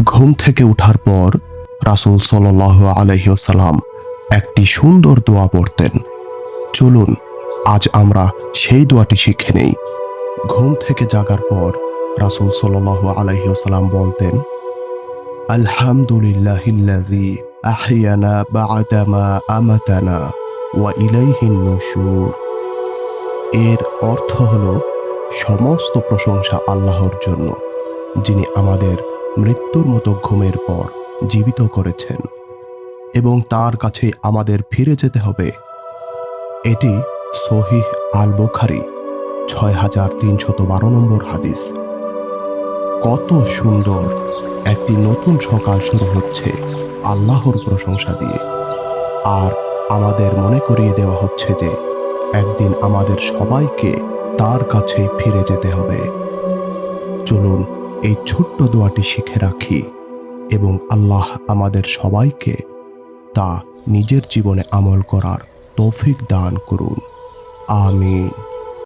ঘুম থেকে ওঠার পর রাসূল সাল্লাল্লাহু আলাইহি ওয়াসাল্লাম একটি সুন্দর দোয়া পড়তেন। চলুন আজ আমরা সেই দোয়াটি শিখে নেই। ঘুম থেকে জাগার পর রাসূল সাল্লাল্লাহু আলাইহি ওয়াসাল্লাম বলতেন, আলহামদুলিল্লাহিল্লাযী আহইয়ানা বা'দা মা আমাতানা ওয়া ইলাইহিন নুশুর। এর অর্থ হলো, সমস্ত প্রশংসা আল্লাহর জন্য, যিনি আমাদের মৃত্যুর মতো ঘুমের পর জীবিত করেছেন এবং তার কাছে আমাদের ফিরে যেতে হবে। এটি সহিহ আল বুখারী 6312 নম্বর হাদিস। কত সুন্দর! একটি নতুন সকাল শুরু হচ্ছে আল্লাহর প্রশংসা দিয়ে, আর আমাদের মনে করিয়ে দেওয়া হচ্ছে যে একদিন আমাদের সবাইকে তার কাছে ফিরে যেতে হবে। চলুন এই ছোট্ট দোয়াটি শিখে রাখি এবং আল্লাহ আমাদের সবাইকে তা নিজের জীবনে আমল করার তৌফিক দান করুন। আমিন।